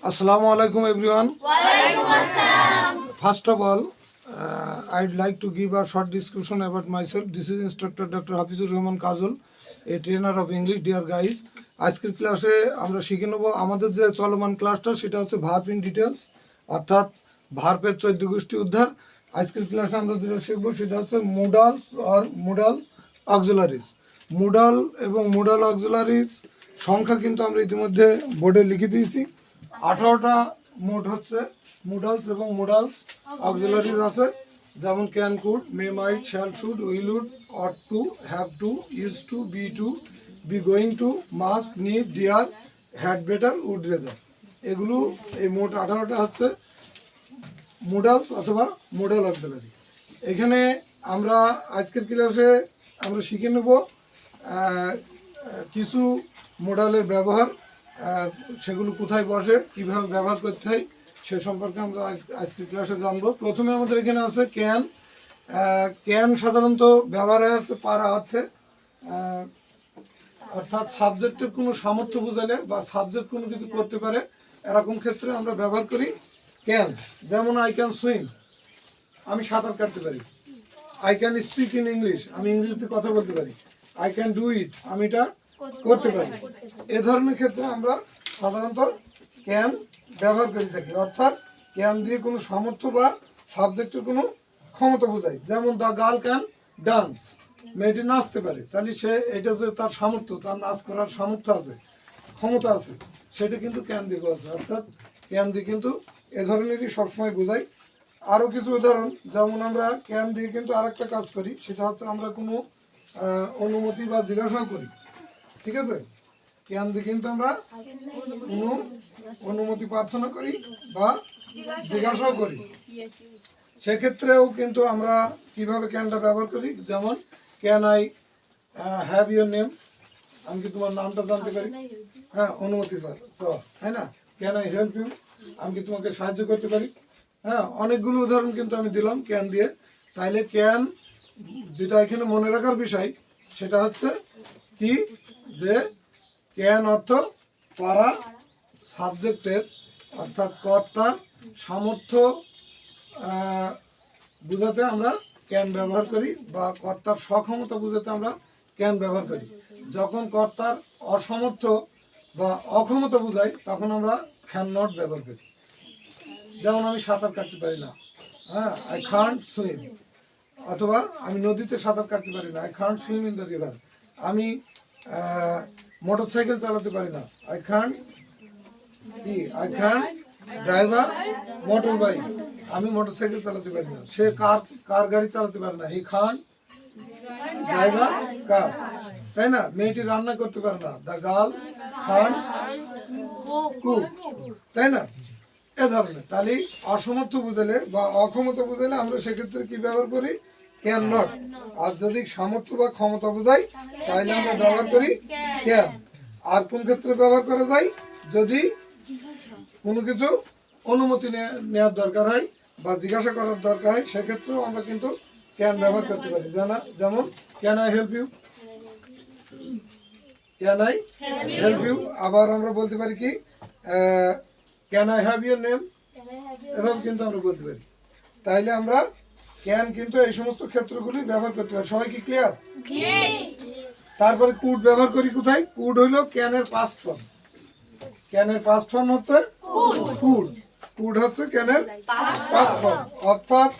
Assalamu alaikum everyone. First of all, I'd like to give a short description about myself. This is Instructor Dr. Hafizur Rahman Kajol, a trainer of English. Dear guys, আজকের ক্লাসে আমরা শিখে নেব আমাদের যে চলমান ক্লাসটা সেটা হচ্ছে ভার্ব ইন ডিটেলস, অর্থাৎ ভার্বের 14 গোষ্ঠী উদ্ধার। আজকের ক্লাসে আমরা যেটা শিখব সেটা হচ্ছে মুডালস অর মুডাল অক্সিলারিজ। মুডাল এবং মুডাল অক্সিলারিজ সংখ্যা কিন্তু আমরা ইতিমধ্যে বোর্ডে লিখে দিয়েছি। 18টা মোট হচ্ছে মুডালস এবং মুডালস অক্সিলারিজ আছে, যেমন can, could, may, might, shall, should, will, would, ought to, have to, use to, be going to, must, need, dare, had better, would rather. এগুলো এই মোট 18টা হচ্ছে মুডালস অথবা মুডাল অক্সিলারি। এখানে আমরা আজকের ক্লাসে আমরা শিখে নেব কিছু মোডালের ব্যবহার, সেগুলো কোথায় বসে, কিভাবে ব্যবহার করতে হয় সে সম্পর্কে আমরা আজকের ক্লাসে জানবো। প্রথমে আমাদের এখানে আছে ক্যান। ক্যান সাধারণত ব্যবহার হচ্ছে পারা অর্থে, অর্থাৎ সাবজেক্টের কোনো সামর্থ্য বোঝালে বা সাবজেক্ট কোনো কিছু করতে পারে এরকম ক্ষেত্রে আমরা ব্যবহার করি ক্যান। যেমন আই ক্যান সুইম, আমি সাঁতার কাটতে পারি। I can speak in English, আমি ইংলিশে কথা বলতে পারি। আই ক্যান ডু ইট, আমি এটা করতে পারি। এ ধরনের ক্ষেত্রে আমরা সাধারণত ক্যান ব্যবহার করে থাকি, অর্থাৎ ক্যান দিয়ে কোনো সামর্থ্য বা সাবজেক্টের কোনো ক্ষমতা বোঝায়। যেমন দ্য গার্ল ক্যান ডান্স, মেয়েটি নাচতে পারে, তাহলে সে এটা যে তার সামর্থ্য, তার নাচ করার সামর্থ্য আছে, ক্ষমতা আছে, সেটা কিন্তু ক্যান দিয়ে বোঝাচ্ছে। অর্থাৎ ক্যান দিয়ে কিন্তু এ ধরনেরই সবসময় বোঝায়। আরও কিছু উদাহরণ, যেমন আমরা ক্যান দিয়ে কিন্তু আরেকটা কাজ করি, সেটা হচ্ছে আমরা কোনো অনুমতি বা জিজ্ঞাসাও করি। ঠিক আছে, ক্যান দিয়ে কিন্তু আমরা কোনো অনুমতি প্রার্থনা করি বা জিজ্ঞাসাও করি। সেক্ষেত্রেও কিন্তু আমরা কিভাবে ক্যানটা ব্যবহার করি, যেমন can I have your name, আমি কি তোমার নামটা জানতে পারি? হ্যাঁ, অনুমতি চাওয়া, তাই না? ক্যান আই হেল্প ইউ, আমি কি তোমাকে সাহায্য করতে পারি? হ্যাঁ, অনেকগুলো উদাহরণ কিন্তু আমি দিলাম ক্যান দিয়ে। তাইলে ক্যান, যেটা এখানে মনে রাখার বিষয় সেটা হচ্ছে কি, যে ক্যান অর্থ পারা, সাবজেক্টের অর্থাৎ কর্তার সামর্থ্য বোঝাতে আমরা ক্যান ব্যবহার করি, বা কর্তার সক্ষমতা বোঝাতে আমরা ক্যান ব্যবহার করি। যখন কর্তার অসমর্থ বা অক্ষমতা বোঝায় তখন আমরা ক্যান নট ব্যবহার করি। যেমন আমি সাঁতার কাটতে পারি না, হ্যাঁ, আই কান্ট সুইম। অথবা আমি নদীতে সাঁতার কাটতে পারি না, I can't swim in the river. আমি মোটর সাইকেল চালাতে পারি না, I can't drive a motor bike, আমি মোটর সাইকেল চালাতে পারি না। সে কার গাড়ি চালাতে পারে না, হি কান্ট ড্রাইভ আ কার, তাই না? মেয়েটি রান্না করতে পারে না, দ্য গার্ল কান্ট কুক, তাই না? এ ধরনের। তাহলে অসমর্থ বুঝালে বা অক্ষমতা বুঝালে আমরা সেক্ষেত্রে কি ব্যবহার করি? Can not. আর যদি সামর্থ্য বা ক্ষমতা বোঝাই তাহলে আমরা ব্যবহার করি ক্যান। আর কোন ক্ষেত্রে ব্যবহার করা যায়? যদি কোনো কিছু অনুমতি নেওয়ার দরকার হয় বা জিজ্ঞাসা করার দরকার হয়, সেক্ষেত্রেও আমরা কিন্তু ক্যান ব্যবহার করতে পারি। যেমন can I help you, can I help you. আবার আমরা বলতে পারি কি, can I have your name, এভাবে কিন্তু আমরা বলতে পারি। তাইলে আমরা ক্যান কিন্তু এই সমস্ত ক্ষেত্রগুলি ব্যবহার করতে পারি। সবাই কি ক্লিয়ার? তারপরে কুড ব্যবহার করি কোথায়? কুড হইল ক্যানের পাস্ট ফর্ম। ক্যানের পাস্ট ফর্ম হচ্ছে কুড। কুড হচ্ছে ক্যানের পাস্ট ফর্ম, অর্থাৎ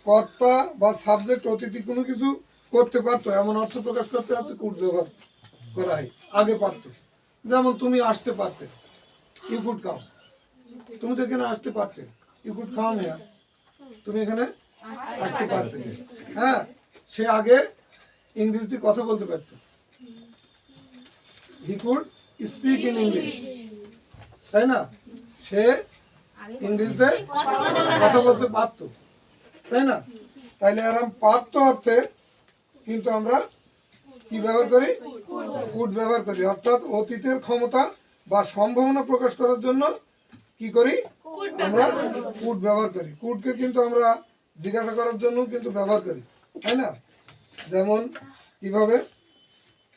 কর্তা বা সাবজেক্ট অতিথি কোনো কিছু করতে পারতো এমন অর্থ প্রকাশ করতে হচ্ছে কুড ব্যবহার করা হয়। আগে পারতো, যেমন তুমি আসতে পারতে, ইউ কুড কাম। তুমি তো এখানে আসতে পারতে, ইউ কুড কাম হিয়ার, তুমি এখানে আসতে পারতে। হ্যাঁ, সে আগে ইংরেজিতে কথা বলতে পারত, he could speak in English, তাই না? সে ইংরেজিতে কথা বলতে পারত, তাই না? তাইলে এরকম পারত অর্থে কিন্তু আমরা কি ব্যবহার করি? কুড ব্যবহার করি। অর্থাৎ অতীতের ক্ষমতা বা সম্ভাবনা প্রকাশ করার জন্য কি করি? আমরা কুড ব্যবহার করি। কুডকে কিন্তু আমরা জিজ্ঞাসা করার জন্য কিন্তু ব্যবহার করি, তাই না? যেমন কিভাবে,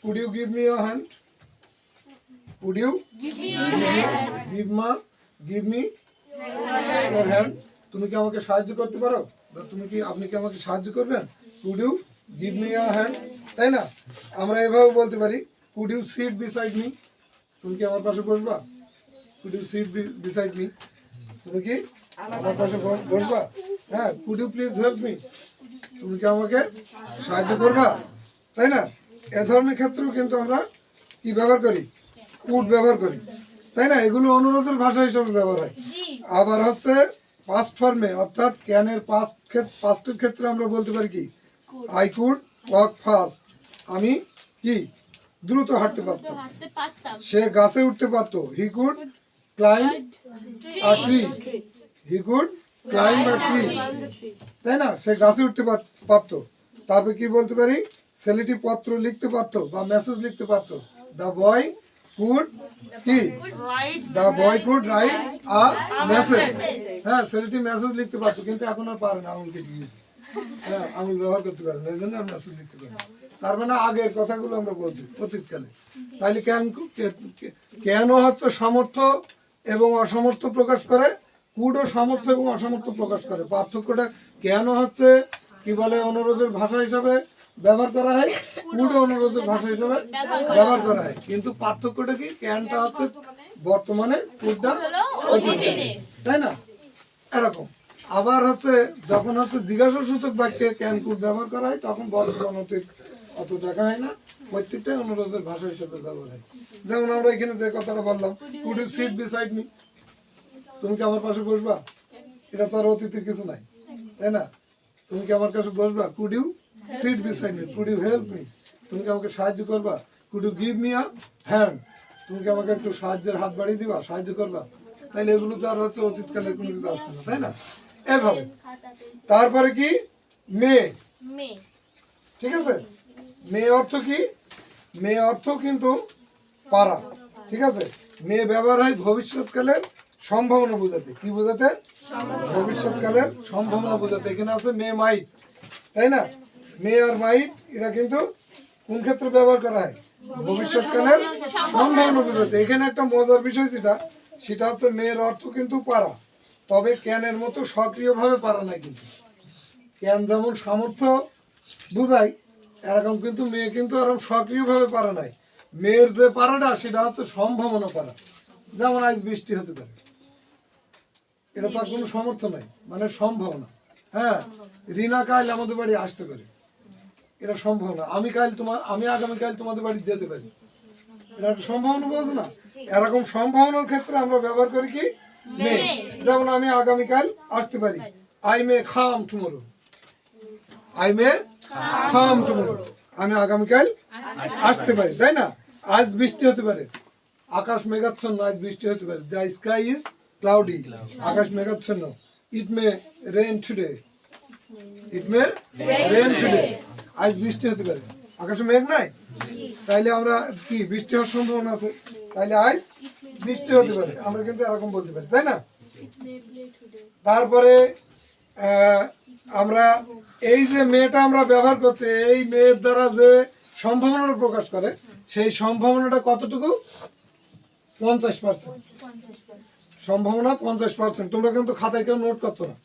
could you give me your hand, could you give me your hand. তুমি কি আমাকে সাহায্য করতে পারো, বা আপনি কি আমাকে সাহায্য করবেন? Could you give me your hand, তাই না? আমরা এভাবে বলতে পারি could you sit beside me, তুমি কি আমার পাশে বসবা? Could you sit beside me, তুমি কি আমার পাশে বসবা? হ্যাঁ, could you please help me, তুমি কি আমাকে সাহায্য করবা, তাই না? এ ধরনের ক্ষেত্রেও কিন্তু আমরা কি ব্যবহার করি? কুড ব্যবহার করি, তাই না? এগুলো অনুরোধের ভাষা হিসেবে ব্যবহার হয়। আবার হচ্ছে পাস্ট ফর্মে, অর্থাৎ ক্যানের পাস্টের ক্ষেত্রে আমরা বলতে পারি কি? আই কুড ওয়াক ফাস্ট, আমি কি দ্রুত হাঁটতে পারতাম। সে গাছে উঠতে পারতো, he could climb a tree, he could climb a tree, তাই না? সে গাছে উঠতে পারতো। তারপরে কি বলতে পারি? ছেলেটি পত্র লিখতে পারতো বা মেসেজ লিখতে পারতো, দ্য বয় কুড কি? The boy could write a message. হ্যাঁ, ছেলেটি মেসেজ লিখতে পারতো, কিন্তু এখন আর পারে না, আঙুল কেটে গিয়েছে। হ্যাঁ, আঙুল ব্যবহার করতে পারে না, এই জন্য আর মেসেজ লিখতে পারে না। তার মানে আগের কথাগুলো আমরা বলছি অতীতকালে। তাইলে কেন হচ্ছে সামর্থ্য এবং অসামর্থ্য প্রকাশ করে, কুডও সামর্থ্য এবং অসামর্থ্য প্রকাশ করে। পার্থক্যটা কেন হচ্ছে কি বলে অনুরোধের ভাষা হিসাবে ব্যবহার করা হয়, কুডও অনুরোধের ভাষা হিসাবে ব্যবহার করা হয়। কিন্তু পার্থক্যটা কি? ক্যানটা হচ্ছে বর্তমানে, কুডটা অতীতে, তাই না? এরকম। আবার হচ্ছে যখন হচ্ছে জিজ্ঞাসা সূচক বাক্যে ক্যান কুড ব্যবহার করা হয়, তখন বর্তমান অতীত অত দেখা হয় না, প্রত্যেকটাই অনুরোধের ভাষা হিসেবে ব্যবহার হয়। যেমন আমরা এখানে যে কথাটা বললাম, could you sit beside me, তুমি কি আমার পাশে বসবা? এটা তো আর অতীতের কিছু নাই, তাই না? তুমি কি আমার কাছে বসবা? Could you sit beside me, could you help me, তুমি কি আমাকে সাহায্য করবা? Could you give me a hand, তুমি কি আমাকে একটু সাহায্যের হাত বাড়িয়ে দিবা, সাহায্য করবা? তাইলে এগুলো তো আর হচ্ছে অতীতকালের কোনো কিছু আসছে না, তাই না? এভাবে। তারপরে কি? মেয়ে, ঠিক আছে? মেয়ে অর্থ কি? মেয়ে অর্থ কিন্তু পারা, ঠিক আছে? মেয়ে ব্যবহার হয় ভবিষ্যৎকালের সম্ভাবনা বোঝাতে। কি বোঝাতে? ভবিষ্যৎকালের সম্ভাবনা বোঝাতে। এখানে আছে মে মাইট, তাই না? মে আর মাইট এরা কিন্তু কোন ক্ষেত্রে ব্যবহার করা হয়? ভবিষ্যৎকালের সম্ভাবনা বোঝাতে। এখানে একটা মজার বিষয় সেটা হচ্ছে মেয়ের অর্থ কিন্তু পারা, তবে ক্যানের মতো সক্রিয়ভাবে পারা নাই। কিন্তু ক্যান যেমন সামর্থ্য বোঝায়, এরকম কিন্তু মেয়ে কিন্তু এরকম সক্রিয়ভাবে পারা নাই। মেয়ের যে পারাটা সেটা হচ্ছে সম্ভাবনা পারা। যেমন আজ বৃষ্টি হতে পারে, এটা তার কোনো সমর্থ নাই, মানে সম্ভাবনা। হ্যাঁ, রিনা কাল আমাদের বাড়ি আসতে পারে, এটা সম্ভাবনা। আমি আগামীকাল তোমাদের বাড়ি যেতে পারি, এটা একটা সম্ভাবনা, বোঝো না? এরকম সম্ভাবনার ক্ষেত্রে আমরা ব্যবহার করি কি? মে। যেমন আমি আগামীকাল আসতে পারি, I may come tomorrow, I may come tomorrow, আমি আগামীকাল আসতে পারি, তাই না? আজ বৃষ্টি হতে পারে, আকাশ মেঘাচ্ছন্ন, আজ বৃষ্টি হতে পারে। দ্য স্কাই ইজ ক্লাউডি, আকাশ মেঘাচ্ছন্ন। ইট মে রেইন টুডে, ইট মে রেইন টুডে, আজ বৃষ্টি হতে পারে, আকাশে মেঘ নাই, তাইলে আমরা কি? বৃষ্টি হওয়ার সম্ভাবনা আছে, তাইলে আজ বৃষ্টি হতে পারে, আমরা কিন্তু এরকম বলতে পারি, তাই না? তারপরে আমরা এই যে মেয়েটা আমরা ব্যবহার করছি, এই মেয়ের দ্বারা যে সম্ভাবনা প্রকাশ করে, সেই সম্ভাবনাটা কতটুকু? 50%। সম্ভাবনা 50%। তোমরা কিন্তু খাতায় কেউ নোট করছো না,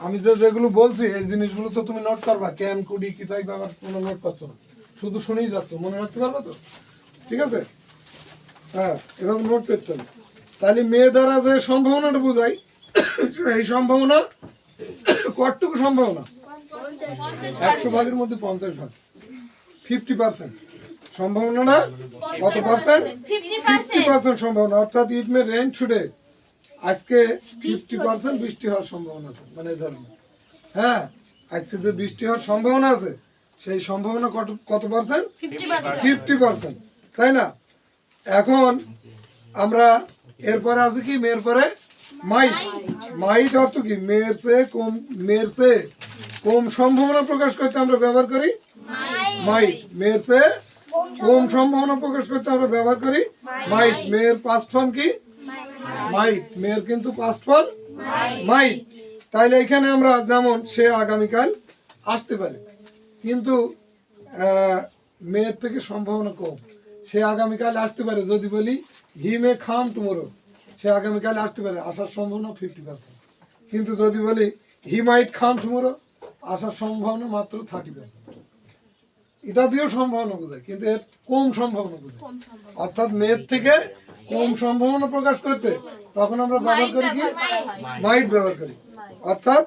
আমি যেগুলো বলছি এই জিনিসগুলো তো তুমি নোট করবা। ক্যান, কুডি, কি তাই ব্যাপার কোনো নোট করছো না, শুধু শুনেই যাচ্ছ, মনে রাখতে পারবে তো? ঠিক আছে, হ্যাঁ, এভাবে নোট করতে হবে। তাহলে মেয়ে দ্বারা যে সম্ভাবনাটা বোঝায়, এই সম্ভাবনা কতটুকু সম্ভাবনা? 100 ভাগের মধ্যে 50 ভাগ, 50%। সম্ভাবনাটা কত পার্সেন্ট? 50% সম্ভাবনা। অর্থাৎ ইট মে রেইন টুডে, আজকে 50% বৃষ্টি হওয়ার সম্ভাবনা আছে, মানে ধরুন, হ্যাঁ, আজকে যে বৃষ্টি হওয়ার সম্ভাবনা আছে, সেই সম্ভাবনা কত পার্সেন্ট? 50%, তাই না? এখন আমরা এরপরে আছে কি? মেয়ের পরে মাইট। মাইট অর্থ কি? মেয়ের চেয়ে কম সম্ভাবনা প্রকাশ করতে আমরা ব্যবহার করি মাইট। মেয়ের চেয়ে কম সম্ভাবনা প্রকাশ করতে আমরা ব্যবহার করি মাইট। মেয়ের পাস্ট ফর্ম কি? মাইট। মেয়ের কিন্তু পাস্ট ফর্ম মাইট। তাইলে এখানে আমরা যেমন সে আগামীকাল আসতে পারে, কিন্তু মেয়ের থেকে সম্ভাবনা কম, সে আগামীকাল আসতে পারে। যদি বলি হি মে কাম টুমরো, সে আগামীকাল আসতে পারে, আসার সম্ভাবনা 50%। কিন্তু যদি বলি হি মাইট কাম টুমরো, আসার সম্ভাবনা মাত্র 30%। এটা দিয়েও সম্ভাবনা বোঝায়, কিন্তু এর কম সম্ভাবনা বোঝায়। অর্থাৎ মেয়ের থেকে কম সম্ভাবনা প্রকাশ করতে তখন আমরা ব্যবহার করি কি, মাইট ব্যবহার করি। অর্থাৎ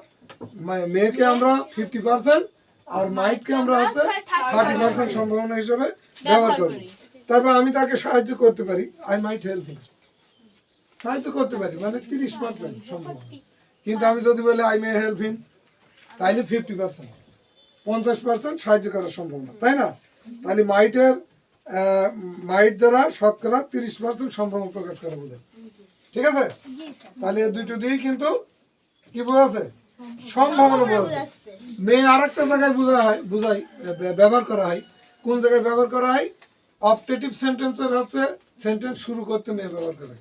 মেয়েকে আমরা 50% আর মাইটকে আমরা হচ্ছে 30% সম্ভাবনা হিসেবে ব্যবহার করি। তারপর আমি তাকে সাহায্য করতে পারি, আই মাইট হেল্প হিম, সাহায্য করতে পারি মানে 30% সম্ভাবনা। কিন্তু আমি যদি বলি আই মে হেল্প হিম, তাইলে 50%, 50% সাহায্য করার সম্ভাবনা, তাই না? তাহলে মাইট দ্বারা শতকরা 30% সম্ভাবনা প্রকাশ করা বোঝায়। ঠিক আছে? তাহলে এই দুটো দিয়েই কিন্তু কি বোঝাচ্ছে, সম্ভাবনা বোঝাচ্ছে। মেয়ে আরেকটা জায়গায় ব্যবহার করা হয়। কোন জায়গায় ব্যবহার করা হয়? অপটেটিভ সেন্টেন্সের হচ্ছে সেন্টেন্স শুরু করতে মেয়ে ব্যবহার করে।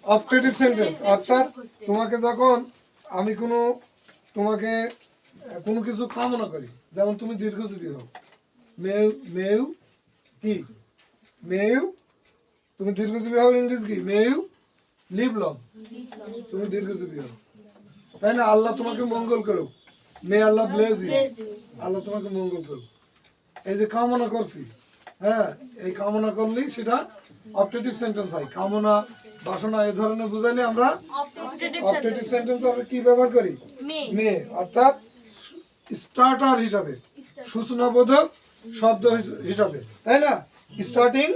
অপটেটিভ সেন্টেন্স অর্থাৎ তোমাকে যখন আমি তোমাকে কোনো কিছু কামনা করি, যেমন তুমি দীর্ঘজীবী হও, মেউ কি, মেউ তুমি দীর্ঘজীবী হও, ইংরেজি কি, মেউ লিভ লং, তুমি দীর্ঘজীবী হও, তাই না? আল্লাহ তোমাকে মঙ্গল করুক, মে আল্লাহ ব্লেস ইউ, আল্লাহ তোমাকে মঙ্গল করুক। এই যে কামনা করছি, হ্যাঁ, এই কামনা করলেই সেটা অপটেটিভ সেন্টেন্স হয়। কামনা, বাসনা এই ধরনের বুঝাইলে আমরা অপটেটিভ সেন্টেন্স কি ব্যবহার করি, মে, অর্থাৎ স্টার্টার হিসাবে, সূচনাবোধক শব্দ হিসাবে, তাই না? স্টার্টিং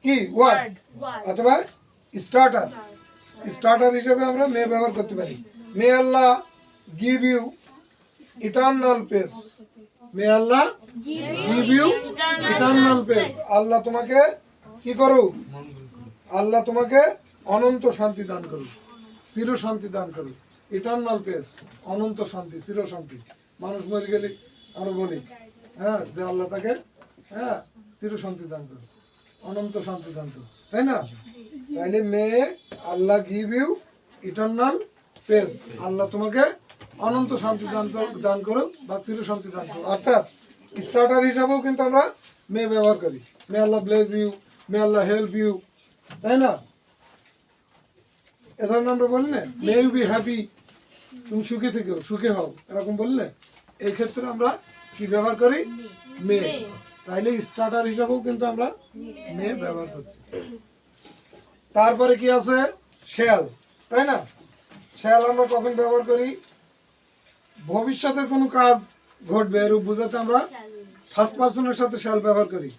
কি ওয়ার্ড অথবা স্টার্টার হিসাবে আমরা মে ব্যবহার করতে পারি। May Allah give you eternal peace, may Allah give you eternal peace, Allah তোমাকে কি করুক, আল্লাহ তোমাকে অনন্ত শান্তি দান করুক, চির শান্তি দান করুক। ইটারনাল পেস, অনন্ত শান্তি, চির শান্তি। মানুষ মরে গেলে আমরা বলি, হ্যাঁ, যে আল্লাহ তাকে, হ্যাঁ, চির শান্তি দান করুক, অনন্ত শান্তি দান করুক, তাই না? তাইলে মে Allah give you eternal peace, Allah তোমাকে অনন্ত শান্তি দান করুক বা চির শান্তি দান করুক। অর্থাৎ স্টার্টার হিসাবেও কিন্তু আমরা মে ব্যবহার করি। May Allah bless you, may Allah help you, তাই না? এ ধরনের আমরা বলি না, মে ইউ বি হ্যাপি, তুমি সুখে থেকো, সুখে হও, এরকম বলি না। এই ক্ষেত্রে আমরা কি ব্যবহার করি, মে। তাইলে স্টার্টার হিসাবেও কিন্তু আমরা মে ব্যবহার করছি। তারপরে কি আছে, শ্যাল, তাই না? শ্যাল আমরা কখন ব্যবহার করি? ভবিষ্যতের কোনো কাজ ঘটবে এরূপ বোঝাতে আমরা ফার্স্ট পার্সনের সাথে শ্যাল ব্যবহার করি,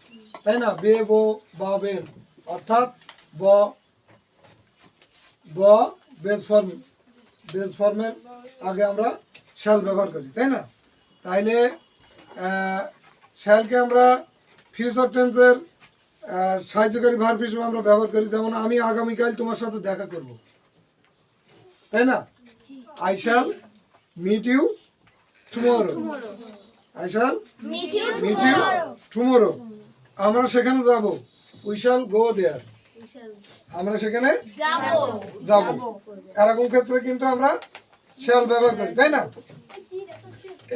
তাই না? বে, বো, বা, বেন, অর্থাৎ বেস ফর্মের আগে আমরা শ্যাল ব্যবহার করি, তাই না? তাইলে শ্যালকে আমরা ফিউচার টেন্সের সাহায্যকারী ভার্ব হিসেবে আমরা ব্যবহার করি। যেমন আমি আগামীকাল তোমার সাথে দেখা করব, তাই না? I shall meet you tomorrow, I shall meet you tomorrow, আমরা সেখানে যাব, উই শ্যাল গো দেয়ার, আমরা সেখানে যাব। এরকম ক্ষেত্রে কিন্তু আমরা শ্যাল ব্যবহার করি, তাই না?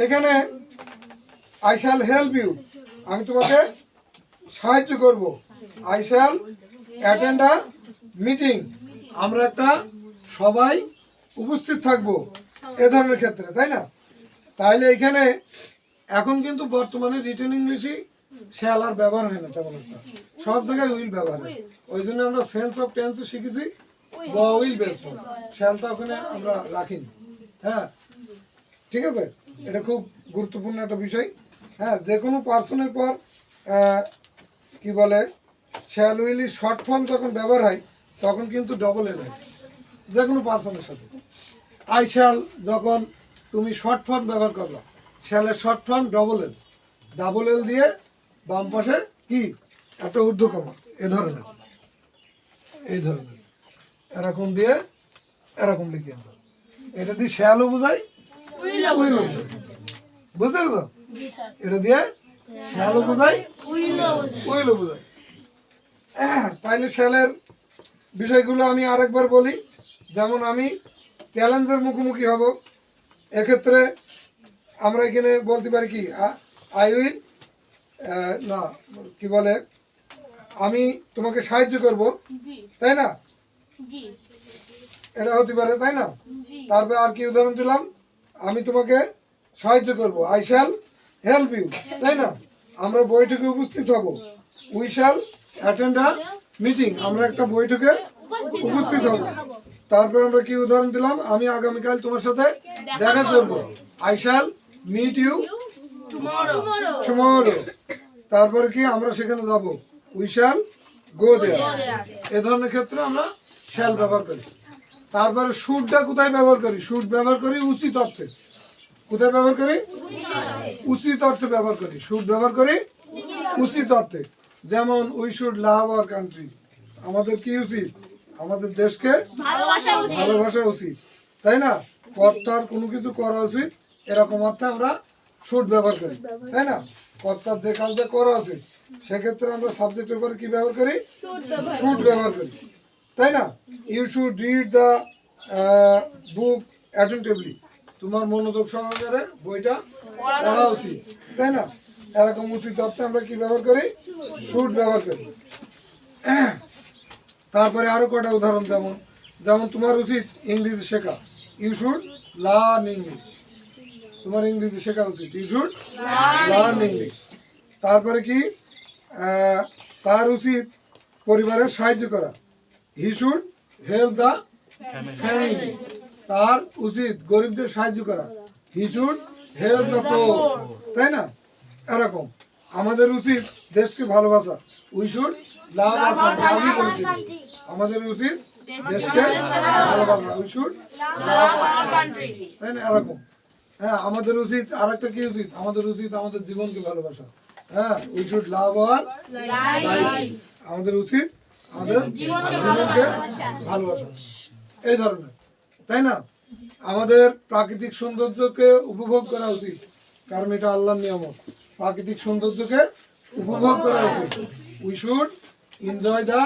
এখানে আই শ্যাল হেল্প ইউ, আমি তোমাকে সাহায্য করব, I shall attend a meeting, আমরা একটা সবাই উপস্থিত থাকব, এ ধরনের ক্ষেত্রে, তাই না? তাহলে এখানে এখন কিন্তু বর্তমানে রিটেন ইংলিশই শ্যাল আর ব্যবহার হয় না তেমন একটা, সব জায়গায় উইল ব্যবহার হয়। ওই জন্য আমরা সেন্স অফ টেন্স শিখেছি উইল বেস, শ্যালটা ওখানে আমরা রাখিনি। হ্যাঁ, ঠিক আছে, এটা খুব গুরুত্বপূর্ণ একটা বিষয়। হ্যাঁ, যে কোনো পার্সনের পর কি বলে, শ্যাল উইলি শর্ট ফর্ম যখন ব্যবহার হয় তখন কিন্তু ডবল এল হয় যে কোনো পার্সনের সাথে। আই শ্যাল যখন তুমি শর্ট ফর্ম ব্যবহার করলো, শ্যালের শর্ট ফর্ম ডাবল এল দিয়ে বাম পাশে কি একটা ঊর্ধ্বকমা, এই ধরনের এরকম দিয়ে এরকম লিখে আনবো। এটা দিয়ে শ্যালও বোঝাই, বুঝতে পারছো? এটা দিয়ে শ্যালও বোঝাই, উইলও বোঝাই। তাইলে শ্যালের বিষয়গুলো আমি আরেকবার বলি। যেমন আমি চ্যালেঞ্জের মুখোমুখি হব, এক্ষেত্রে আমরা এখানে বলতে পারি কি, আই উইল, না কি বলে, আমি তোমাকে সাহায্য করব, তাই না? এটা হতে পারে, তাই না? তারপরে আর কি উদাহরণ দিলাম, আমি তোমাকে সাহায্য করব, আই শ্যাল হেল্প ইউ, তাই না? আমরা বৈঠকে উপস্থিত হব, we shall attend a meeting, আমরা একটা বৈঠকে উপস্থিত হব। তারপরে আমরা কি উদাহরণ দিলাম, আমি আগামীকাল তোমার সাথে দেখা করব, I shall meet you tomorrow. তারপরে কি আমরা সেখানে যাব, উই শ্যাল গো দেয়ার। এ ধরনের ক্ষেত্রে আমরা শ্যাল ব্যবহার করি। তারপরে শুডটা কোথায় ব্যবহার করি? শুড ব্যবহার করি উচিত অর্থে। কোথায় ব্যবহার করি? উচিত অর্থে ব্যবহার করি। শুড ব্যবহার করি উচিত অর্থে। যেমন we should love our country, আমাদের কি উচিত? আমাদের দেশকে ভালোবাসা উচিত, তাই না? কর্তার কোনো কিছু করা উচিত, এরকম অর্থে আমরা শুড ব্যবহার করি, তাই না? কর্তার যে কাজটা করা উচিত সেক্ষেত্রে আমরা সাবজেক্টের পরে কি ব্যবহার করি? শুড ব্যবহার করি, তাই না? You should read the book attentively, তোমার মনোযোগ সহকারে বইটা পড়া উচিত, তাই না? এরকম উচিত অর্থে আমরা কি ব্যবহার করি? শুড ব্যবহার করি। তারপরে আরো কটা উদাহরণ, যেমন যেমন তোমার উচিত ইংরেজি শেখা, ইউ শুড লার্ন ইংলিশ, তোমার ইংরেজি শেখা উচিত, ইউ শুড লার্ন ইংলিশ। তারপরে কি তার উচিত পরিবারের সাহায্য করা, he should help the family, তার উচিত গরিবদের সাহায্য করা, he should help the poor, তাই না? এরকম আমাদের উচিত দেশকে ভালোবাসা, we should love our country, আমাদের উচিত দেশকে ভালোবাসা, we should love our country, তাই না? এরকম। হ্যাঁ, আমাদের উচিত আরেকটা কি উচিত? আমাদের উচিত আমাদের জীবনকে ভালোবাসা, হ্যাঁ, we should love our life, আমাদের উচিত আমাদের জীবনকে ভালোবাসা, এই ধরনের, তাই না? আমাদের প্রাকৃতিক সৌন্দর্যকে উপভোগ করা উচিত, কারণ এটা আল্লাহর নিয়ামত। প্রাকৃতিক সৌন্দর্যকে উপভোগ করা উচিত, we should enjoy the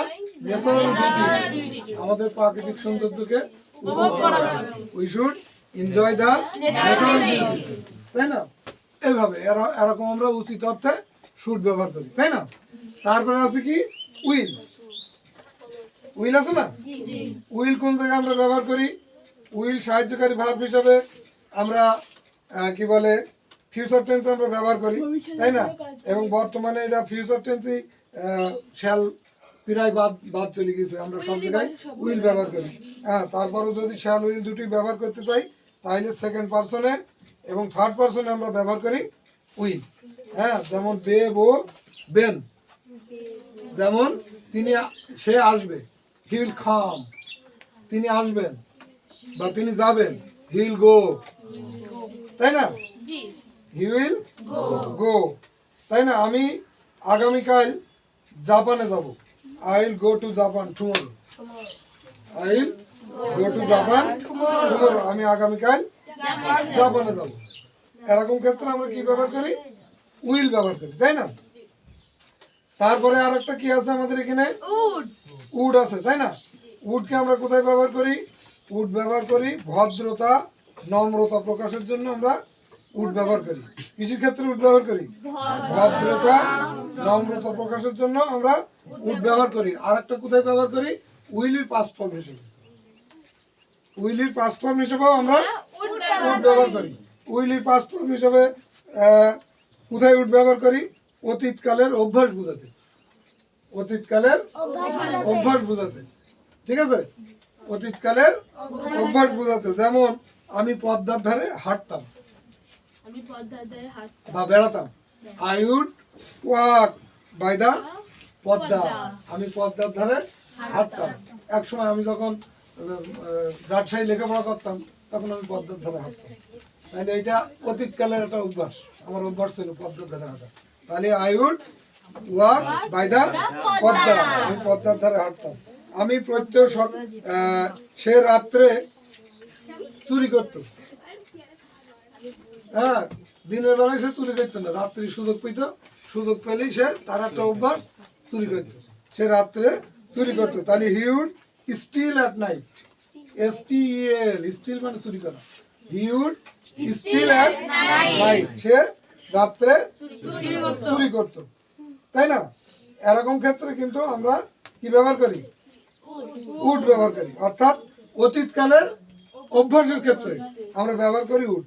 natural beauty, আমাদের প্রাকৃতিক সৌন্দর্যকে উপভোগ করা উচিত, we should enjoy the natural beauty, তাই না? এইভাবে এরকম আমরা উচিত অর্থে শুড ব্যবহার করি, তাই না? তারপরে আছে কি উইল, উইল আছে না? উইল কোন জায়গায় আমরা ব্যবহার করি? উইল সাহায্যকারী ভার্ব হিসাবে আমরা কি বলে ফিউচার টেন্স আমরা ব্যবহার করি, তাই না? এবং বর্তমানে এটা ফিউচার টেন্সই শ্যাল প্রায় বাদ চলে গেছে, আমরা সব জায়গায় উইল ব্যবহার করি। হ্যাঁ, তারপরেও যদি শ্যাল উইল দুটি ব্যবহার করতে চাই তাহলে সেকেন্ড পার্সনে এবং থার্ড পার্সনে আমরা ব্যবহার করি উইল। হ্যাঁ, যেমন বে বো বেন, যেমন তিনি সে আসবে, হি উইল কাম, তিনি আসবেন বা তিনি যাবেন, হি উইল গো, তাই না? হি উইল গো, তাই না? আমি আগামীকাল জাপানে যাব, I will go to Japan tomorrow, I will go to Japan tomorrow, আমি আগামীকাল জাপানে যাব। এরকম ক্ষেত্রে আমরা কি ব্যবহার করি? উইল ব্যবহার করি, তাই না? তারপরে আর একটা কি আছে আমাদের এখানে? উড আছে, তাই না? উডকে আমরা কোথায় ব্যবহার করি? উড ব্যবহার করি ভদ্রতা নম্রতা প্রকাশের জন্য, আমরা উড ব্যবহার করি। কৃষির ক্ষেত্রে উড ব্যবহার করি ভদ্রতা নম্রতা প্রকাশের জন্য আমরা উড ব্যবহার করি। আর একটা কোথায় ব্যবহার করি? উইলির পাস্ট ফর্ম হিসেবে, উইলির পাস্ট ফর্ম হিসেবেও আমরা উড ব্যবহার করি। উইলির পাস্ট ফর্ম হিসেবে কোথায় উড ব্যবহার করি? অতীতকালের অভ্যাস বোঝাতে, অতীতকালের অভ্যাস বোঝাতে, ঠিক আছে? অতীতকালের অভ্যাস বোঝাতে, যেমন আমি পদ্মার ধারে হাঁটতাম বা বেড়াতাম, I would walk by the Padma, আমি পদ্মার ধারে হাঁটতাম। এক সময় আমি যখন রাজশাহী লেখাপড়া করতাম তখন আমি পদ্মার ধারে হাঁটতাম, তাহলে এটা অতীতকালের একটা অভ্যাস, আমার অভ্যাস ছিল পদ্মার ধারে হাঁটা, তাহলে I would walk by the Padma, আমি পদ্মার ধারে হাঁটতাম। আমি প্রত্যেক সে রাত্রে চুরি করত, হ্যাঁ, দিনের বেলায় সে চুরি করতো না, রাত্রি সুযোগ পেত, সুযোগ পেলেই সে তার একটা অভ্যাস চুরি করতো, সে রাত্রে চুরি করতো। তাহলে he would steal at night, STEL, steal মানে চুরি করা, he would steal at night, সে রাত্রে চুরি করতো, তাই না? এরকম ক্ষেত্রে কিন্তু আমরা কি ব্যবহার করি, উড ব্যবহার করি, অর্থাৎ অতীতকালের অভ্যাসের ক্ষেত্রে আমরা ব্যবহার করি উড।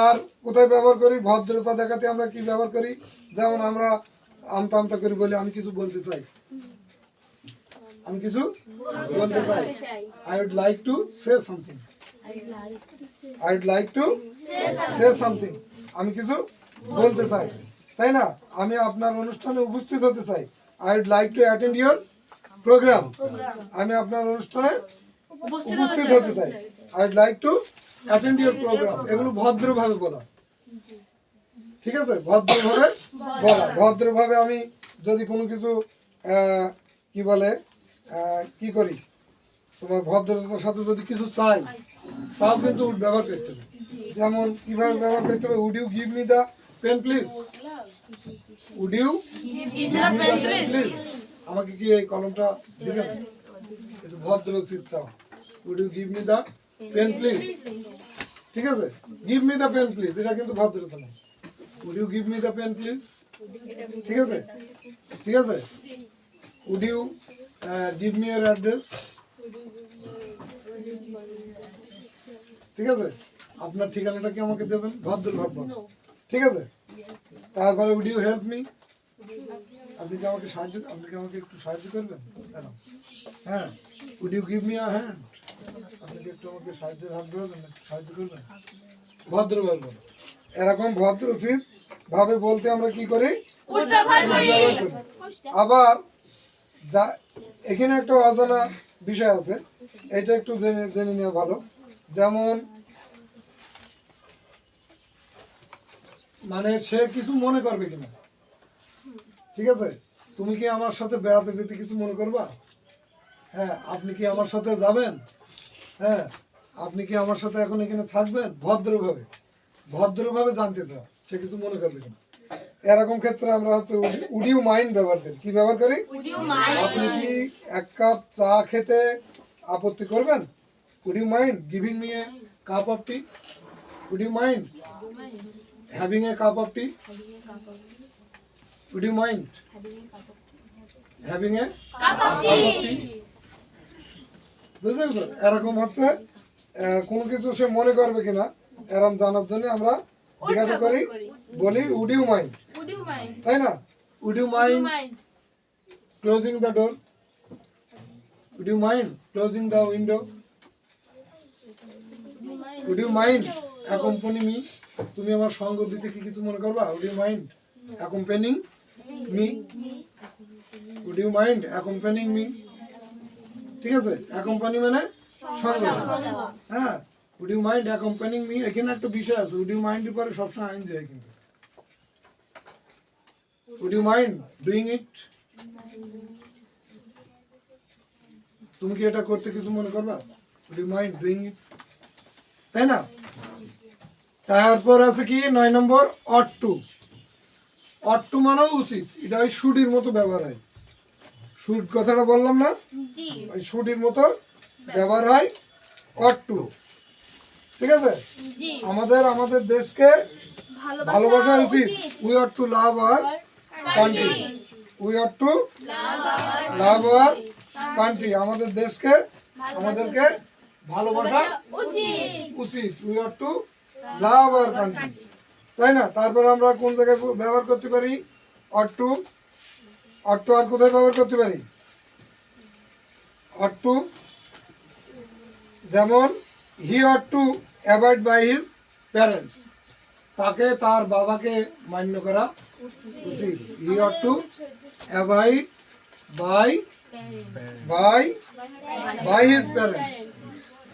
আর কোথায় ব্যবহার করি, ভদ্রতা দেখাতে আমরা কি ব্যবহার করি, যেমন আমরা আমতা আমতা করি বলি আমি কিছু বলতে চাই, আমি কিছু বলতে চাই, I would like to say something, I would like to say something, আমি কিছু বলতে চাই, তাই না? আমি আপনার অনুষ্ঠানে উপস্থিত হতে চাই, I would like to attend your program, আমি আপনার অনুষ্ঠানে উপস্থিত হতে চাই, I would like to attend your program. এগুলো ভদ্রভাবে বলা, ঠিক আছে? ভদ্রভাবে বলা, ভদ্রভাবে আমি যদি কোনো কিছু কি বলে কি করি, তোমার ভদ্রতার সাথে যদি কিছু চাই, তাও কিন্তু ব্যবহার করতে হবে। যেমন কিভাবে ব্যবহার করতে হবে, would you give me the pen please, would you give me the pen please, আমাকে কি এই কলমটা দিবেন, একটু ভদ্র উচিত চাও, would you give me the pen please, ঠিক আছে? Give me the pen please, এটা কিন্তু ভদ্রতা না, would you give me the pen please, ঠিক আছে? ঠিক আছে, would you give me your address, ঠিক আছে? আপনার ঠিকানাটা কি আমাকে দেবেন, ভদ্রভাবে, ঠিক আছে? তারপরে উড ইউ হেল্প মি, আপনি কি আমাকে একটু সাহায্য করবেন, হ্যাঁ, would you give me a hand, আপনি কি একটু আমাকে সাহায্যের হাত ধরবেন, একটু সাহায্য করবেন, ভদ্রভাবে বলো। এরকম ভদ্র উচিত ভাবে বলতে আমরা কি করি, ব্যবহার করি। আবার যা এখানে একটা অজানা বিষয় আছে, এটা একটু জেনে নেওয়া ভালো। যেমন মানে সে কিছু মনে করবে কিনা, ঠিক আছে? তুমি কি আমার সাথে বেড়াতে যেতে কিছু মনে করবা, হ্যাঁ, আপনি কি আমার সাথে যাবেন, হ্যাঁ, আপনি কি আমার সাথে এখন এখানে থাকবেন, ভদ্রভাবে, ভদ্রভাবে জানতে চাও সে কিছু মনে করবে কিনা। এরকম ক্ষেত্রে আমরা হচ্ছে উড ইউ মাইন্ড ব্যবহার করি। কি ব্যবহার করি, আপনি কি এক কাপ চা খেতে আপত্তি করবেন, would you mind giving me a cup of tea, would you mind having a cup of tea, would you mind having a cup of tea, বুঝতে পেরেছো? এরকম হচ্ছে কোনো কিছু সে মনে করবে কিনা এরকম জানার জন্য আমরা জিজ্ঞাসা করি, বলি উড ইউ মাইন্ড, তাই না? Would you mind closing the door, would you mind closing the window, would you mind accompany me, তুমি আমার সঙ্গ দিতে কি কিছু মনে করবা, would you mind accompanying me, would you mind accompanying me, ঠিক আছে? অ্যাকম্পানি মানে সঙ্গ, হ্যাঁ, would you mind accompanying me. এখানে একটা বিষয় আছে, উড ইউ মাইন্ড পরে সবসময় আইন যায়, কিন্তু would you mind doing it, তুমি কি এটা করতে কিছু মনে করবা, would you mind doing it, তাই না? তারপর আছে কি 9 নম্বর, অট টু। অট টু মানেও উচিত, এটা ওই শুডির মতো ব্যবহার হয়, শুড কথাটা বললাম না, ওই শুডির মতো ব্যবহার হয় অট টু, ঠিক আছে? আমাদের দেশকে ভালোবাসা উচিত, we ought to love our country, we ought to love our country, আমাদের দেশকে আমাদেরকে ভালোবাসা উচিত, we ought to love our country, তাই না? তারপর আমরা কোন জায়গায় ব্যবহার করতে পারি অট টু, অট টু আর কোথায় ব্যবহার করতে পারি অট টু, যেমন he ought to avoid by his parents, তাকে তার বাবাকে মান্য করা উচিত, he ought to avoid by his parents,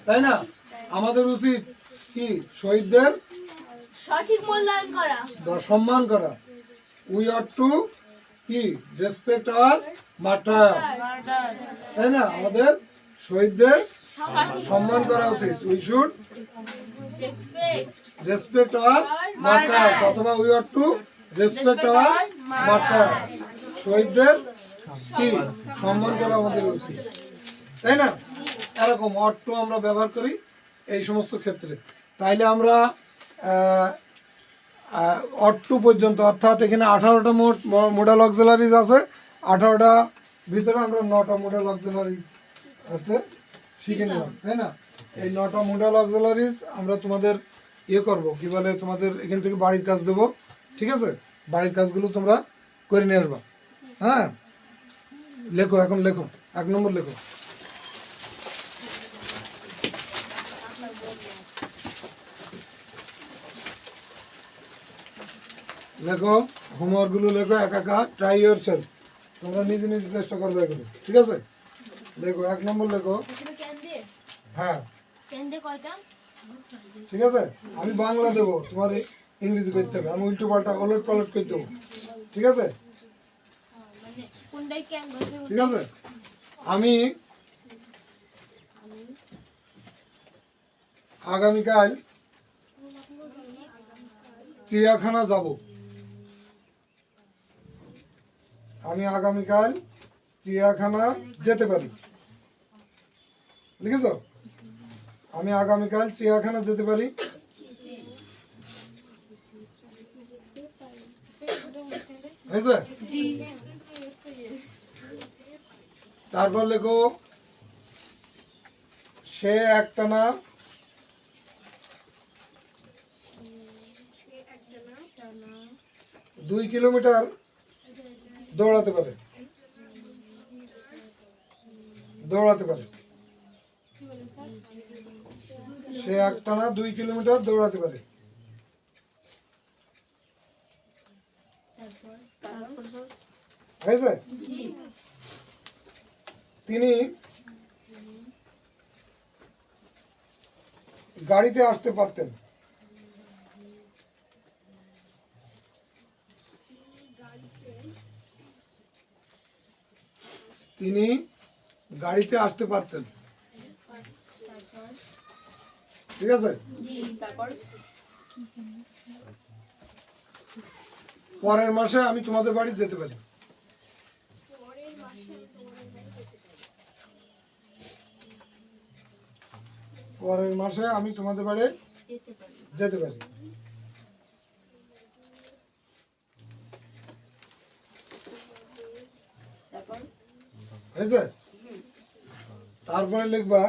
তাই না? আমাদের উচিত কি শহীদদের সঠিক মূল্যায়ন করা বা সম্মান করা, উই অট টু কি রেসপেক্ট আওয়ার মার্টার্স, তাই না? আমাদের শহীদদের সম্মান করা উচিত, we should respect our martyrs, অথবা we ought to respect our martyrs, শহীদদের কি সম্মান করা আমাদের উচিত, তাই না? এরকম অট টু আমরা ব্যবহার করি এই সমস্ত ক্ষেত্রে। তাইলে আমরা অট টু পর্যন্ত, অর্থাৎ এখানে 18টা মোডাল অক্সিলারিজ আছে, 18টা ভিতরে আমরা 9টা মডেল অক্সিলারিজ হচ্ছে শিখে নিলাম, তাই না? এই 9টা মডেল অক্সিলারিজ আমরা তোমাদের ইয়ে করবো, কি বলে, তোমাদের এখান থেকে বাড়ির কাজ দেবো, ঠিক আছে? বাড়ির কাজগুলো তোমরা করে নিয়ে আসবা। হ্যাঁ, লেখো, এখন লেখো, 1 নম্বর লেখো। লেখো, হোমওয়ার্কগুলো লেখো একা, ট্রাই ইউর সেলফ, তোমরা নিজে নিজে চেষ্টা করবে এগুলো, ঠিক আছে? লেখো, 1 নম্বর লেখো। হ্যাঁ, কয়টা? ঠিক আছে, আমি বাংলা দেবো, তোমার ইংরেজি করতে হবে, আমি উল্টো পাল্টা ওলট পালট করে দেবো, ঠিক আছে? মানে কোনটাই কেন বসে? ঠিক আছে, আমি আগামীকাল চিড়িয়াখানা যাব। আমি আগামীকাল চিড়িয়াখানা যেতে পারি, লিখেছ? আমি আগামীকাল চিড়িয়াখানা যেতে পারি। হয়েছে? তারপর লেখো, সে একটানা 2 কিলোমিটার দৌড়াতে পারে। সে একটানা 2 কিলোমিটার দৌড়াতে পারে। হয়েছে? তিনি গাড়িতে আসতে পারতেন। তিনি গাড়িতে আসতে পারতেন, ঠিক আছে? পরের মাসে আমি তোমাদের বাড়ি যেতে পারি। পরের মাসে আমি তোমাদের বাড়ি যেতে পারি। হয়েছে? তারপরে লিখবা,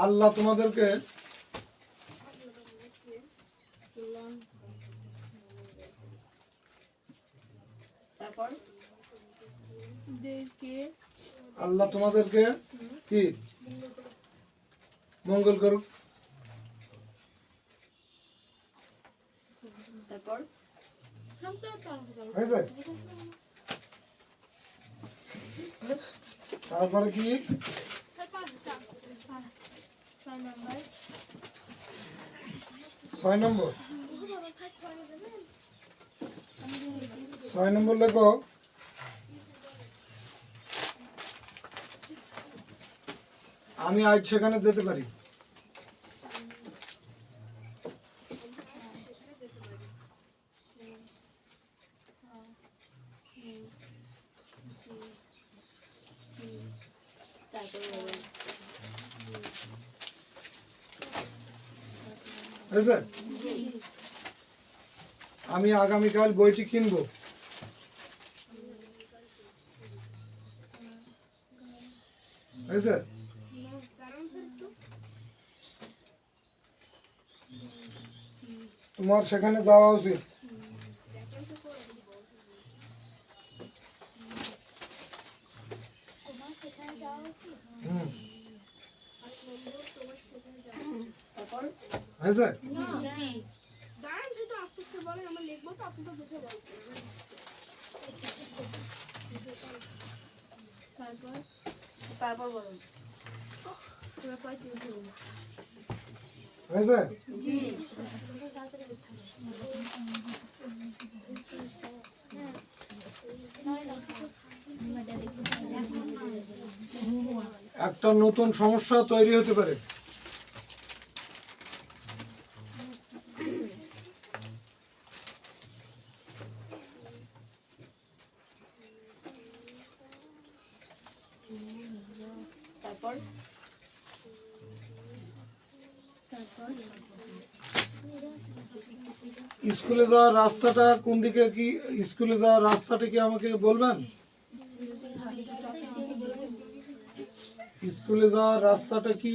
আল্লাহ তোমাদেরকে আল্লাহ তোমাদেরকে কি মঙ্গল করুক। হয়েছে? তারপরে কি? 6 নম্বর। 6 নম্বর লেখো, আমি আজ সেখানে যেতে পারি। হয়েছে? আমি আগামীকাল বইটি কিনবো। হয়েছে? তোমার সেখানে যাওয়া উচিত। হয়েছে? হয়েছে? একটা নতুন সমস্যা তৈরি হতে পারে। তারপর স্কুলে যাওয়ার রাস্তাটা কোন দিকে, কি স্কুলে যাওয়ার রাস্তাটা কি আমাকে বলবেন? স্কুলে যাওয়ার রাস্তাটা কি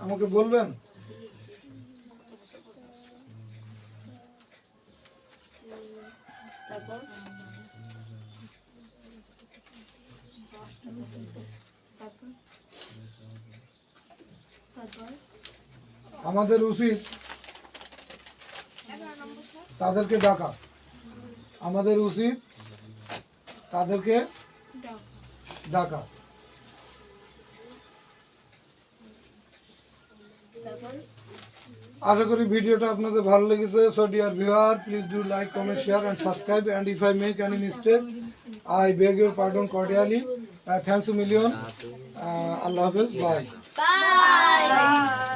আমাকে বলবেন? তারপর আমাদের উচিত তাদেরকে ডাকা, আমাদের উচিত তাদেরকে ডাকা। আশা করি ভিডিওটা আপনাদের ভালো লেগেছে। So dear viewer, please do like, comment, share and subscribe, and if I make any mistake I beg your pardon cordially. Thanks a million. Allah Hafiz. Bye. By.